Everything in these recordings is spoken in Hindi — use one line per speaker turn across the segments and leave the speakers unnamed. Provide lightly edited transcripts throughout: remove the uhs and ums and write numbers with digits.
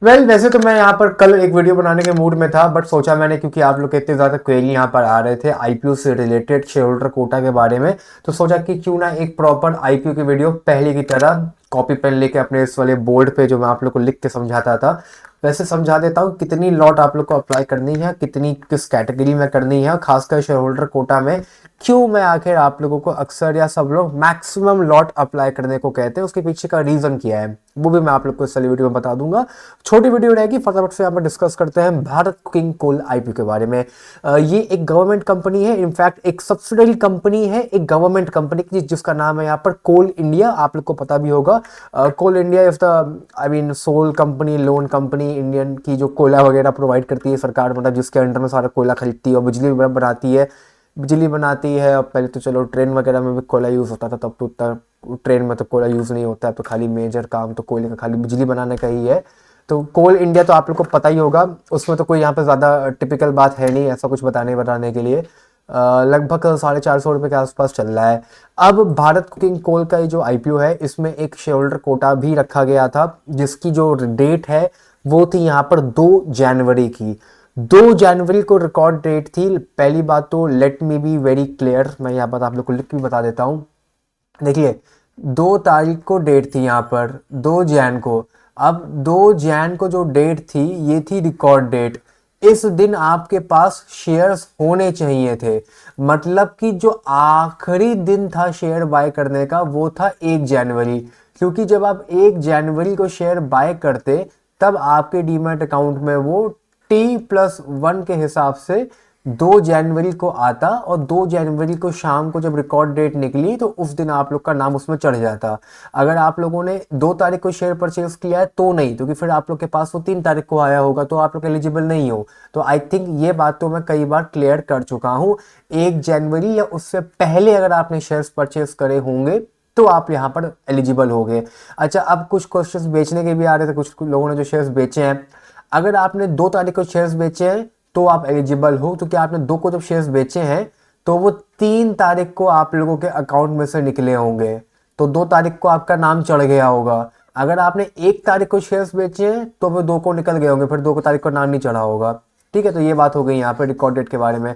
वैसे तो मैं यहाँ पर कल एक वीडियो बनाने के मूड में था, बट सोचा मैंने क्योंकि आप लोग के इतने ज़्यादा क्वेरी यहाँ पर आ रहे थे आईपीओ से रिलेटेड शेयर होल्डर कोटा के बारे में, तो सोचा कि क्यों ना एक प्रॉपर आईपीओ की वीडियो पहले की तरह कॉपी पेन लेके अपने इस वाले बोर्ड पे जो मैं आप लोग को लिख के समझाता था वैसे समझा देता हूँ। कितनी लॉट आप लोग को अप्लाई करनी है, कितनी किस कैटेगरी में करनी है, खासकर शेयर होल्डर कोटा में क्यों मैं आखिर आप लोगों को अक्सर या सब लोग मैक्सिमम लॉट अप्लाई करने को कहते हैं, उसके पीछे का रीजन क्या है वो भी मैं आप लोग को इस वाली वीडियो में बता दूंगा। छोटी वीडियो रहेगी, फटाफट से यहाँ पर डिस्कस करते हैं भारत कुकिंग कोल आईपीओ के बारे में। ये एक गवर्नमेंट कंपनी है, इनफैक्ट एक सब्सिडरी कंपनी है एक गवर्नमेंट कंपनी की, जिसका नाम है यहाँ पर कोल इंडिया। आप लोग को पता भी होगा Coal India is the I mean sole company, lone company Indian की जो कोयला वगैरह प्रोवाइड करती है सरकार, मतलब जिसके अंडर में सारा कोयला खरीदती है और बिजली बनाती है। अब पहले तो चलो ट्रेन वगैरह में भी कोयला यूज़ होता था, तब तो उतना ट्रेन में तो कोयला यूज़ नहीं होता है, तो खाली मेजर काम तो कोयले का खाली बिजली बनाने का ही है। तो कोल इंडिया तो आप लोग को पता ही होगा, उसमें तो कोई यहाँ पे ज़्यादा टिपिकल बात है नहीं ऐसा कुछ बताने के लिए। लगभग 450 रुपये के आसपास चल रहा है। अब भारत कुकिंग कोल का ये जो आईपीओ है इसमें एक शेयर होल्डर कोटा भी रखा गया था, जिसकी जो डेट है वो थी यहाँ पर 2 जनवरी की। 2 जनवरी को रिकॉर्ड डेट थी। पहली बात तो let me be very clear, मैं यहाँ पर आप लोग को लिख के भी बता देता हूँ। देखिए 2 तारीख को डेट थी यहाँ पर, 2 जैन को। अब 2 जैन को जो डेट थी ये थी रिकॉर्ड डेट। इस दिन आपके पास शेयर्स होने चाहिए थे, मतलब कि जो आखिरी दिन था शेयर बाय करने का वो था 1 जनवरी। क्योंकि जब आप 1 जनवरी को शेयर बाय करते तब आपके डीमैट अकाउंट में वो T+1 के हिसाब से 2 जनवरी को आता, और 2 जनवरी को शाम को जब रिकॉर्ड डेट निकली तो उस दिन आप लोग का नाम उसमें चढ़ जाता। अगर आप लोगों ने 2 तारीख को शेयर परचेज किया है तो नहीं, क्योंकि फिर आप लोग के पास वो 3 तारीख को आया होगा तो आप लोग एलिजिबल नहीं हो। तो आई थिंक ये बात तो मैं कई बार क्लियर कर चुका हूँ। 1 जनवरी या उससे पहले अगर आपने शेयर्स परचेज करे होंगे तो आप यहाँ पर एलिजिबल हो गए। अच्छा, अब कुछ क्वेश्चंस बेचने के भी आ रहे थे, कुछ लोगों ने जो शेयर्स बेचे हैं। अगर आपने 2 तारीख को शेयर्स बेचे हैं तो आप एलिजिबल हो, क्योंकि आपने 2 को जब शेयर्स बेचे हैं तो वो 3 तारीख को आप लोगों के अकाउंट में से निकले होंगे, तो 2 तारीख को आपका नाम चढ़ गया होगा। अगर आपने 1 तारीख को शेयर्स बेचे हैं तो वो 2 को निकल गए होंगे, फिर 2 तारीख को नाम नहीं चढ़ा होगा। ठीक है, तो ये बात हो गई यहाँ पे रिकॉर्ड डेट के बारे में।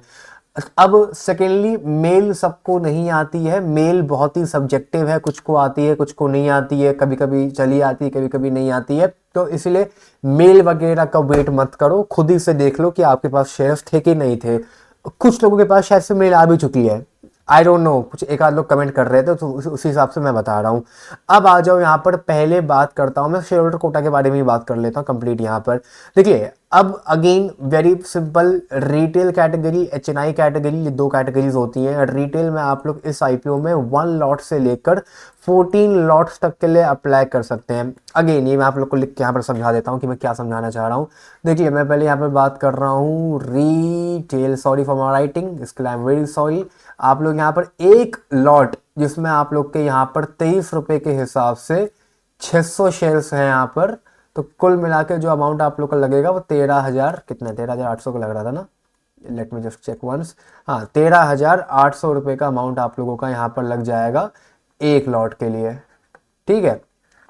अब सेकेंडली, मेल सबको नहीं आती है, मेल बहुत ही सब्जेक्टिव है, कुछ को आती है कुछ को नहीं आती है, कभी कभी चली आती है कभी कभी नहीं आती है। तो इसलिए मेल वगैरह का वेट मत करो, खुद ही से देख लो कि आपके पास शेयर्स थे कि नहीं थे। कुछ लोगों के पास शायद से मेल आ भी चुकी है, आई डोंट नो, कुछ एक आध लोग कमेंट कर रहे थे तो उसी हिसाब से मैं बता रहा हूँ। अब आ जाओ यहाँ पर, पहले बात करता हूँ मैं शेयर होल्डर कोटा के बारे में ही बात कर लेता हूँ कंप्लीट यहाँ पर। देखिए अब again very simple, retail category, HNI category, ये 2 कैटेगरीज होती हैं। रिटेल में आप लोग इस आईपीओ में 1 लॉट से लेकर 14 लॉट्स तक के लिए अप्लाई कर सकते हैं। अगेन ये मैं आप लोग को लिख के यहाँ पर समझा देता हूँ कि मैं क्या समझाना चाह रहा हूँ। देखिए मैं पहले यहाँ पर बात कर रहा हूँ retail, sorry for my writing, इसके लिए आई एम वेरी सॉरी। आप लोग यहाँ पर 1 लॉट जिसमें आप लोग के यहाँ पर 23 रुपए के हिसाब से 600 शेयर्स हैं यहाँ पर, तो कुल मिला के जो अमाउंट आप लोग का लगेगा वो 13,000, कितना 13,800 का लग रहा था ना, let me just check once. हाँ, 13,800 रुपये का अमाउंट आप लोगों का यहाँ पर लग जाएगा 1 लॉट के लिए। ठीक है,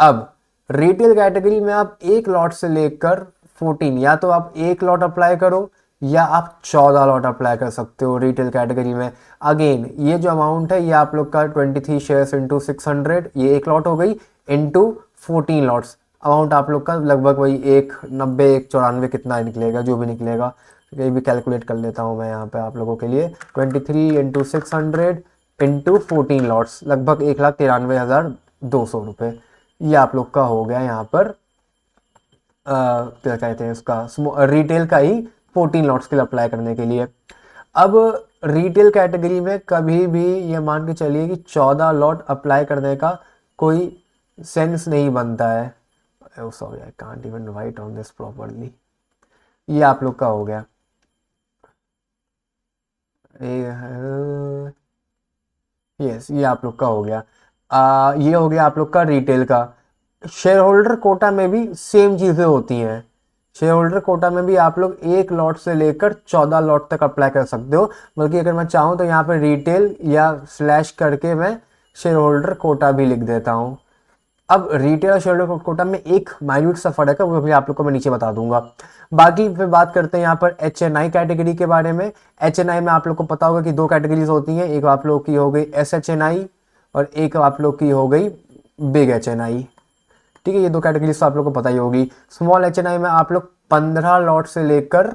अब रिटेल कैटेगरी में आप 1 लॉट से लेकर 14, या तो आप 1 लॉट अप्लाई करो या आप 14 लॉट अप्लाई कर सकते हो रिटेल कैटेगरी में। अगेन ये जो अमाउंट है ये आप लोग का 23 शेयर्स इंटू 600, ये 1 लॉट हो गई, इंटू 14 लॉट्स, अमाउंट आप लोग का लगभग वही 190 194 कितना निकलेगा, जो भी निकलेगा। ये भी कैलकुलेट कर लेता हूँ मैं यहाँ पे आप लोगों के लिए। 23 इंटू 600 इंटू 14 लॉट्स, लगभग 1,93,200 रुपये, ये आप लोग का हो गया यहाँ पर क्या कहते हैं उसका, रिटेल का ही 14 लॉट्स के लिए अप्लाई करने के लिए। अब रिटेल कैटेगरी में कभी भी ये मान के चलिए कि 14 लॉट अप्लाई करने का कोई सेंस नहीं बनता है। Sorry I can't even right on this properly. ये आप लोग का हो गया, यस ये आप लोग का हो गया। ये हो गया आप लोग का रिटेल का। शेयर होल्डर कोटा में भी सेम चीज़ें होती हैं। शेयर होल्डर कोटा में भी आप लोग 1 लॉट से लेकर 14 लॉट तक अप्लाई कर सकते हो, बल्कि अगर मैं चाहूँ तो यहाँ पर रिटेल या स्लैश करके मैं शेयर होल्डर कोटा भी लिख देता हूँ। अब रिटेल और शेयर होल्डर कोटा में एक माइन्यूट सा फर्क है, वो भी आप लोग को मैं नीचे बता दूंगा। बाकी फिर बात करते हैं यहाँ पर HNI कैटेगरी के बारे में। HNI में आप लोग को पता होगा कि दो कैटेगरीज होती हैं, एक आप लोग की हो गई SHNI और एक आप लोग की हो गई बिग HNI। ठीक है, ये दो कैटेगरीज तो आप लोग को पता ही होगी। स्मॉल HNI में आप लोग 15 लॉट से लेकर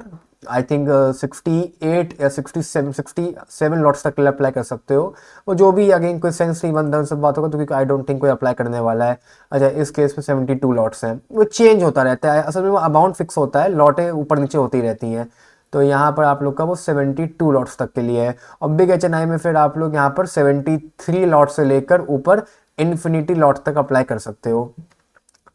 आई थिंक 68 या 67 लॉट्स तक अप्लाई कर सकते हो। वो जो भी अगेन कोई सेंस नहीं बनता उन सब बातों का, क्योंकि आई डोंट थिंक कोई अप्लाई करने वाला है। अच्छा, इस केस में 72 लॉट्स हैं, वो चेंज होता रहता है, असल में वो अमाउंट फिक्स होता है, लॉटें ऊपर नीचे होती रहती हैं। तो यहाँ पर आप लोग का वो 72 लॉट्स तक के लिए है। और बिग HNI में फिर आप लोग यहाँ पर 73 लॉट से लेकर ऊपर इन्फिनिटी लॉट तक अप्लाई कर सकते हो।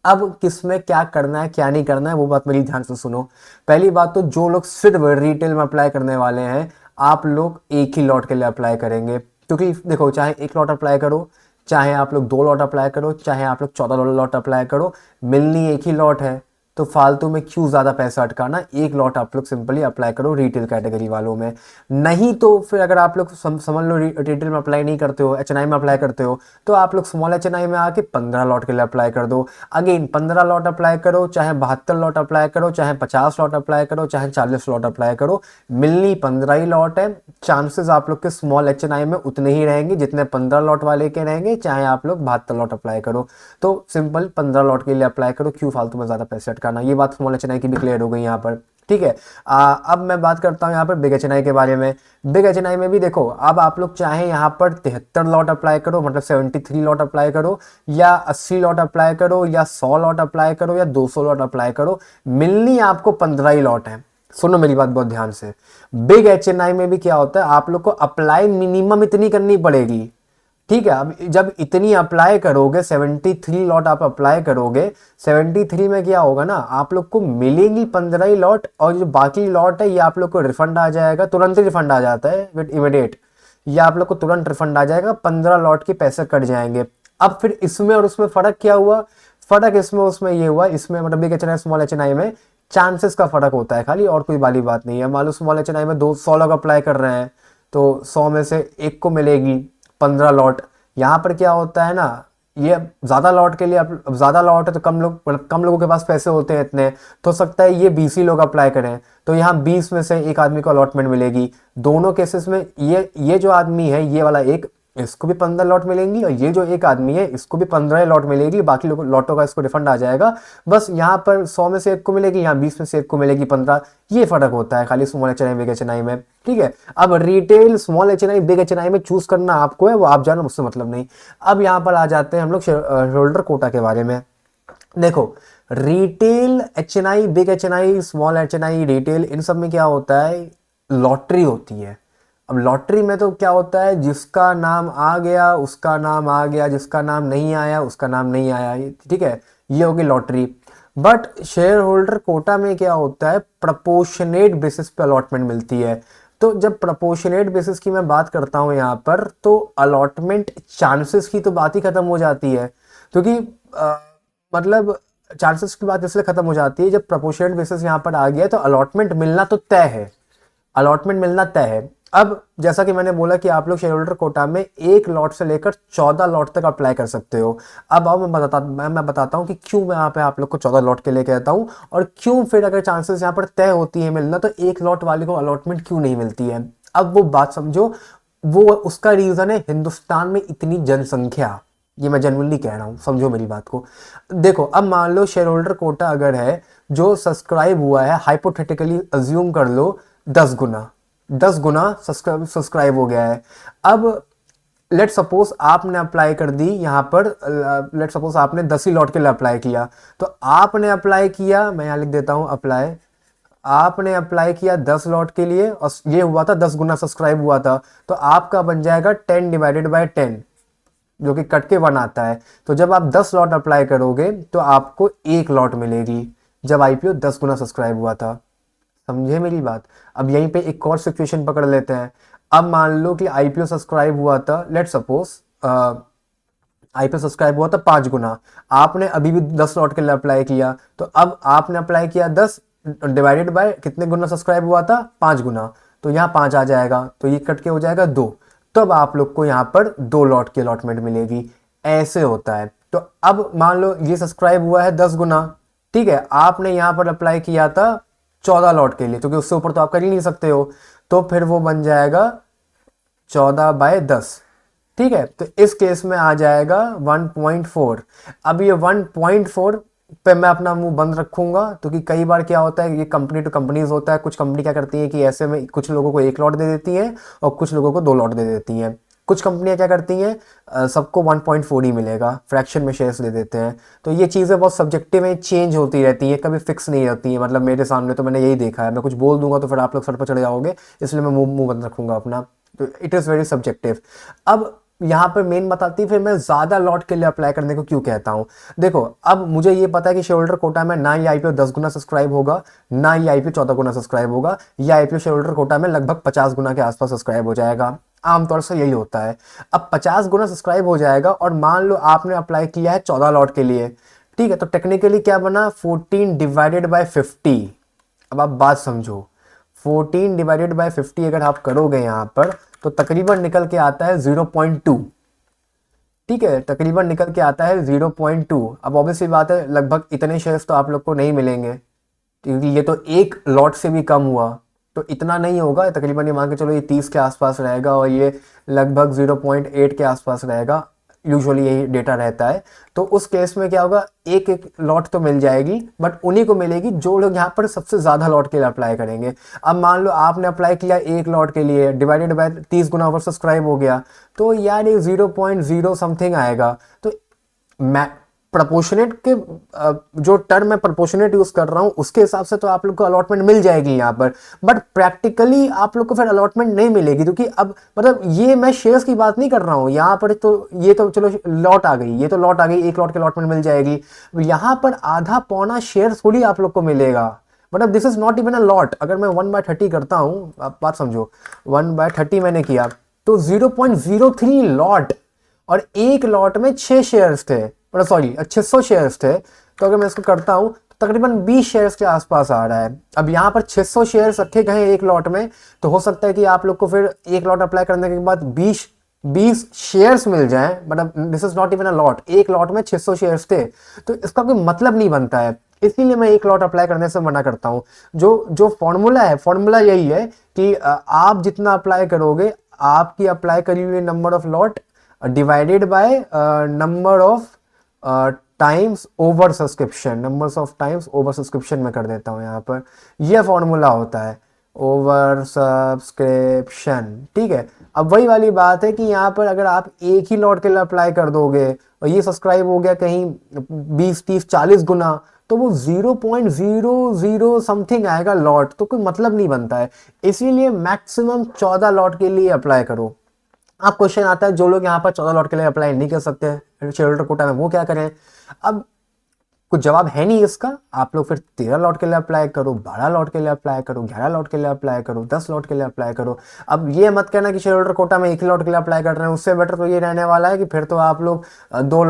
अब किसमें क्या करना है क्या नहीं करना है वो बात मेरी ध्यान से सुनो। पहली बात तो जो लोग सिर्फ रिटेल में अप्लाई करने वाले हैं, आप लोग एक ही लॉट के लिए अप्लाई करेंगे। क्योंकि देखो, चाहे एक लॉट अप्लाई करो, चाहे आप लोग 2 लॉट अप्लाई करो, चाहे आप लोग 14 लॉट अप्लाई करो, मिलनी एक ही लॉट है। तो फालतू में क्यों ज़्यादा पैसा अटकाना, एक लॉट आप लोग सिंपली अप्लाई करो रिटेल कैटेगरी वालों में। नहीं तो फिर अगर आप लोग समझ लो रिटेल में अप्लाई नहीं करते हो, HNI में अप्लाई करते हो, तो आप लोग स्मॉल HNI में आके 15 लॉट के लिए अप्लाई कर दो। अगेन 15 लॉट अप्लाई करो, चाहे 72 लॉट अप्लाई करो, चाहे 50 लॉट अप्लाई करो, चाहे 40 लॉट अप्लाई करो, मिलनी 15 ही लॉट है। चांसेस आप लोग के स्मॉल HNI में उतने ही रहेंगे जितने 15 लॉट वाले के रहेंगे, चाहे आप लोग 72 लॉट अप्लाई करो। तो सिंपल 15 लॉट के लिए अप्लाई करो, क्यों फालतू में ज़्यादा पैसे अटकाना। ये बात स्मॉल HNI की भी क्लियर हो गई यहाँ पर। ठीक है, अब मैं बात करता हूँ यहाँ पर बिग HNI के बारे में। बिग HNI में भी देखो, अब आप लोग चाहे यहाँ पर 73 लॉट अप्लाई करो, मतलब 73 लॉट अप्लाई करो, या 80 लॉट अप्लाई करो, या 100 लॉट अप्लाई करो, या 200 लॉट अप्लाई करो, मिलनी आपको 15 ही लॉट है। सुनो मेरी बात बहुत ध्यान से। बिग HNI में भी क्या होता है, आप लोग को अप्लाई मिनिमम इतनी करनी पड़ेगी। ठीक है, अब जब इतनी अप्लाई करोगे, 73 लॉट आप अप्लाई करोगे, 73 में क्या होगा ना, आप लोग को मिलेंगी 15 ही लॉट, और जो बाकी लॉट है ये आप लोग को रिफंड आ जाएगा, तुरंत ही रिफंड आ जाता है विद इमीडिएट। ये आप लोग को तुरंत रिफंड आ जाएगा, 15 लॉट के पैसे कट जाएंगे। अब फिर इसमें और उसमें फर्क क्या हुआ, फर्क इसमें उसमें ये हुआ, इसमें मतलब बिग HNI स्मॉल HNI में चांसेस का फर्क होता है खाली, और कोई वाली बात नहीं है। मान लो स्मॉल HNI में 200 लोग अप्लाई कर रहे हैं, तो 100 में से एक को मिलेगी 15 लॉट। यहाँ पर क्या होता है ना, ये ज़्यादा लॉट के लिए, अब ज़्यादा लॉट है तो कम लोग, मतलब कम लोगों के पास पैसे होते हैं इतने, तो हो सकता है ये 20 ही लोग अप्लाई करें, तो यहाँ 20 में से एक आदमी को अलॉटमेंट मिलेगी। दोनों केसेस में ये जो आदमी है, ये वाला एक, इसको भी 15 लॉट मिलेंगी, और ये जो एक आदमी है इसको भी 15 लॉट मिलेगी, बाकी लोग लॉटों का इसको रिफंड आ जाएगा। बस यहाँ पर 100 में से एक को मिलेगी, यहाँ 20 में से एक को मिलेगी 15। ये फर्क होता है खाली स्मॉल HNI बिग HNI में। ठीक है, अब retail small HNI big HNI में चूज करना आपको है, वो आप जानो, मुझसे मतलब नहीं। अब यहाँ पर आ जाते हैं हम लोग शेयर होल्डर कोटा के बारे में। देखो, retail HNI big HNI small HNI retail, इन सब में क्या होता है, लॉटरी होती है। अब लॉटरी में तो क्या होता है, जिसका नाम आ गया उसका नाम आ गया, जिसका नाम नहीं आया उसका नाम नहीं आया। ठीक है, ये होगी lottery. But shareholder quota में क्या होता है, प्रपोर्शनेट बेसिस पे अलॉटमेंट मिलती है। तो जब प्रपोर्शनेट बेसिस की मैं बात करता हूँ यहाँ पर, तो अलॉटमेंट चांसेस की तो बात ही खत्म हो जाती है। क्योंकि मतलब चांसेस की बात इसलिए खत्म हो जाती है, जब प्रपोर्शनेट बेसिस यहाँ पर आ गया तो अलॉटमेंट मिलना तो तय है, अलॉटमेंट मिलना तय है। अब जैसा कि मैंने बोला कि आप लोग शेयर होल्डर कोटा में एक लॉट से लेकर 14 लॉट तक अप्लाई कर सकते हो। अब आओ मैं बताता हूँ कि क्यों मैं यहाँ पे आप लोग को 14 लॉट के लिए कहता हूँ, और क्यों फिर अगर चांसेस यहाँ पर तय होती है मिलना, तो एक लॉट वाले को अलॉटमेंट क्यों नहीं मिलती है। अब वो बात समझो, वो उसका रीजन है हिंदुस्तान में इतनी जनसंख्या। ये मैं जेन्युइनली कह रहा हूँ, समझो मेरी बात को। देखो, अब मान लो शेयर होल्डर कोटा अगर है, जो सब्सक्राइब हुआ है, हाइपोथेटिकली अज्यूम कर लो 10 गुना सब्सक्राइब हो गया है। अब लेट सपोज आपने अप्लाई कर दी यहाँ पर, लेट सपोज आपने 10 ही लॉट के लिए अप्लाई किया, तो आपने अप्लाई किया, मैं यहाँ लिख देता हूँ अप्लाई, आपने अप्लाई किया 10 लॉट के लिए, और ये हुआ था 10 गुना सब्सक्राइब हुआ था, तो आपका बन जाएगा 10 डिवाइडेड बाय 10, जो कि कट के 1 आता है। तो जब आप 10 लॉट अप्लाई करोगे तो आपको एक लॉट मिलेगी, जब IPO 10 गुना सब्सक्राइब हुआ था। समझे मेरी बात। अब यहीं पे एक और सिचुएशन पकड़ लेते हैं। अब मान लो कि IPO सब्सक्राइब हुआ था, लेट सपोज IPO सब्सक्राइब हुआ था 5 गुना, आपने अभी भी 10 लॉट के लिए अप्लाई किया, तो अब आपने अप्लाई किया 10 डिवाइडेड बाय कितने गुना सब्सक्राइब हुआ था, 5 गुना, तो यहाँ 5 आ जाएगा, तो ये कट के हो जाएगा 2, तब आप लोग को यहाँ पर 2 लॉट की अलॉटमेंट मिलेगी। ऐसे होता है। तो अब मान लो ये सब्सक्राइब हुआ है 10 गुना, ठीक है, आपने यहाँ पर अप्लाई किया था 14 लॉट के लिए, क्योंकि उससे ऊपर तो आप कर ही नहीं सकते हो, तो फिर वो बन जाएगा 14/10, ठीक है। तो इस केस में आ जाएगा 1.4। अब ये 1.4 पे मैं अपना मुंह बंद रखूंगा, क्योंकि कई बार क्या होता है, ये कंपनी टू कंपनीज होता है, कुछ कंपनी क्या करती है कि ऐसे में कुछ लोगों को 1 लॉट दे देती है और कुछ लोगों को 2 लॉट दे देती हैं। कुछ कंपनियां क्या करती हैं, सबको 1.4 ही मिलेगा, फ्रैक्शन में शेयर्स दे देते हैं। तो ये चीज़ें बहुत सब्जेक्टिव हैं, चेंज होती रहती हैं, कभी फिक्स नहीं रहती हैं। मतलब मेरे सामने तो मैंने यही देखा है, मैं कुछ बोल दूंगा तो फिर आप लोग सर पर चढ़ जाओगे, इसलिए मैं मुंह मुंह बंद रखूंगा अपना। तो इट इज़ वेरी सब्जेक्टिव। अब यहाँ पर मेन बताती फिर मैं ज़्यादा लॉट के लिए अप्लाई करने को क्यों कहता हूँ। देखो, अब मुझे ये पता है कि शेयर होल्डर कोटा में ना ये आईपीओ 10 गुना सब्सक्राइब होगा, ना ये आईपीओ 14 गुना सब्सक्राइब होगा। ये आईपीओ शेयर होल्डर कोटा में लगभग 50 गुना के आसपास सब्सक्राइब हो जाएगा, आमतौर से यही होता है। अब 50 गुना सब्सक्राइब हो जाएगा और मान लो आपने अप्लाई किया है 14 लॉट के लिए, ठीक है, तो टेक्निकली क्या बना, 14/50। अब आप बात समझो, 14/50 अगर आप करोगे यहाँ पर तो तकरीबन निकल के आता है 0.2, ठीक है, तकरीबन निकल के आता है 0.2। अब ऑब्वियसली बात है, लगभग इतने शेयर्स तो आप लोग को नहीं मिलेंगे, क्योंकि ये तो एक लॉट से भी कम हुआ, तो इतना नहीं होगा। तकरीबन ये मान के चलो ये 30 के आसपास रहेगा और ये लगभग 0.8 के आसपास रहेगा, यूजुअली यही डेटा रहता है। तो उस केस में क्या होगा, एक एक लॉट तो मिल जाएगी, बट उन्हीं को मिलेगी जो लोग यहाँ पर सबसे ज़्यादा लॉट के लिए अप्लाई करेंगे। अब मान लो आपने अप्लाई किया 1 लॉट के लिए, divided by 30 Guna over subscribe हो गया, तो यार ये 0.0 समथिंग आएगा। तो मैं प्रपोर्शनेट के जो टर्म मैं प्रपोर्शनेट यूज कर रहा हूं उसके हिसाब से तो आप लोग को अलॉटमेंट मिल जाएगी यहाँ पर, बट प्रैक्टिकली आप लोग को फिर अलॉटमेंट नहीं मिलेगी, क्योंकि अब मतलब ये मैं शेयर्स की बात नहीं कर रहा हूँ यहाँ पर। तो ये तो चलो लॉट आ गई, ये तो लॉट आ गई, 1 लॉट के अलॉटमेंट मिल जाएगी। यहाँ पर आधा पौना शेयर थोड़ी आप लोग को मिलेगा, मतलब this is not even a lot. अगर मैं 1/30 करता हूँ, आप बात समझो, 1/30 मैंने किया तो 0.03 लॉट, और एक लॉट में 6 शेयर्स थे, मतलब सॉरी 600 शेयर्स थे। तो अगर मैं इसको करता हूं तो तकरीबन 20 शेयर्स के आसपास आ रहा है। अब यहाँ पर 600 शेयर्स रखे गए हैं एक लॉट में, तो हो सकता है कि आप लोग को फिर एक लॉट अप्लाई करने के बाद 20 शेयर्स मिल जाएं, मतलब this is not even a lot, एक लॉट में 600 शेयर्स थे, तो इसका कोई मतलब नहीं बनता है। इसीलिए मैं एक लॉट अप्लाई करने से मना करता हूँ। जो जो फॉर्मूला है, फॉर्मूला यही है कि आप जितना अप्लाई करोगे, आपकी अप्लाई करी हुई number of lot divided by number of times over subscription, numbers of times over subscription में कर देता हूँ यहाँ पर, यह फॉर्मूला होता है ओवर सब्सक्रिप्शन, ठीक है। अब वही वाली बात है कि यहाँ पर अगर आप एक ही लॉट के लिए अप्लाई कर दोगे और ये सब्सक्राइब हो गया कहीं 20, 30, 40 गुना, तो वो 0.00 समथिंग आएगा लॉट, तो कोई मतलब नहीं बनता है। इसीलिए मैक्सिमम 14 लॉट के लिए अप्लाई करो। अब क्वेश्चन आता है, जो लोग यहाँ पर 14 लॉट के लिए अप्लाई नहीं कर सकते शेयर होल्डर कोटा में, वो क्या करें। अब कुछ जवाब है नहीं इसका, आप लोग फिर 13 लॉट के लिए अप्लाई करो, 12 लॉट के लिए अप्लाई करो, 11 लॉट के लिए अप्लाई करो, 10 लॉट के लिए अप्लाई करो। अब ये मत कहना कि शेयर होल्डर कोटा में 1 लॉट के लिए अप्लाई कर रहे हैं, उससे बेटर तो ये रहने वाला है कि फिर तो आप लोग दो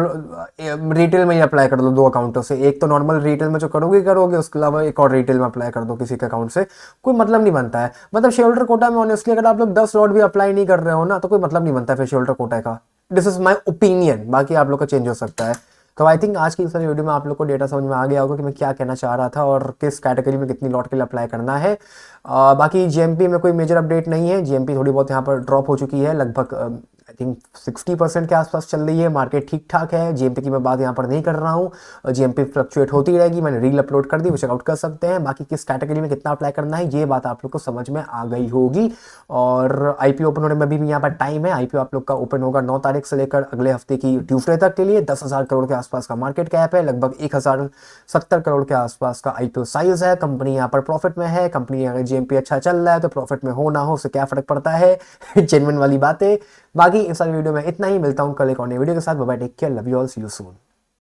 रिटेल में ही अप्लाई कर दो, 2 अकाउंटों से। एक तो नॉर्मल रिटेल में जो करोगे करोगे, उसके अलावा एक और रिटेल में अप्लाई कर दो किसी के अकाउंट से, कोई मतलब नहीं बनता है। मतलब शेयर होल्डर कोटा में ऑनेस्टली अगर आप लोग 10 लॉट भी अप्लाई नहीं कर रहे हो ना, तो कोई मतलब नहीं बनता है फिर शेयर होल्डर कोटा का। दिस इज माई ओपिनियन, बाकी आप लोग का चेंज हो सकता है। तो आई थिंक आज की इस वीडियो में आप लोग को डेटा समझ में आ गया होगा कि मैं क्या कहना चाह रहा था और किस कैटेगरी में कितनी लॉट के लिए अप्लाई करना है। बाकी जीएमपी में कोई मेजर अपडेट नहीं है, जीएमपी थोड़ी बहुत यहाँ पर ड्रॉप हो चुकी है, लगभग आई थिंक 60% के आसपास चल रही है, मार्केट ठीक ठाक है। जीएमपी की मैं बात यहाँ पर नहीं कर रहा हूँ, जीएमपी फ्लक्चुएट होती रहेगी, मैंने रील अपलोड कर दी, वो चेकआउट कर सकते हैं। बाकी किस कैटेगरी में कितना अप्लाई करना है ये बात आप लोग को समझ में आ गई होगी। और आईपीओ ओपन होने में भी यहाँ पर टाइम है, आईपीओ आप लोग का ओपन होगा 9 तारीख से लेकर अगले हफ्ते की ट्यूसडे तक के लिए। 10,000 करोड़ के आसपास का मार्केट कैप है, लगभग 1070 करोड़ के आसपास का आईपीओ साइज है। कंपनी यहाँ पर प्रॉफिट में है, कंपनी अगर जीएमपी अच्छा चल रहा है तो प्रॉफिट में हो ना हो उससे क्या फर्क पड़ता है, जेन्युइन वाली बात है। बाकी इस वाली वीडियो में इतना ही, मिलता हूँ कल एक और नई वीडियो के साथ। Bye bye, take care, love you all, see you soon.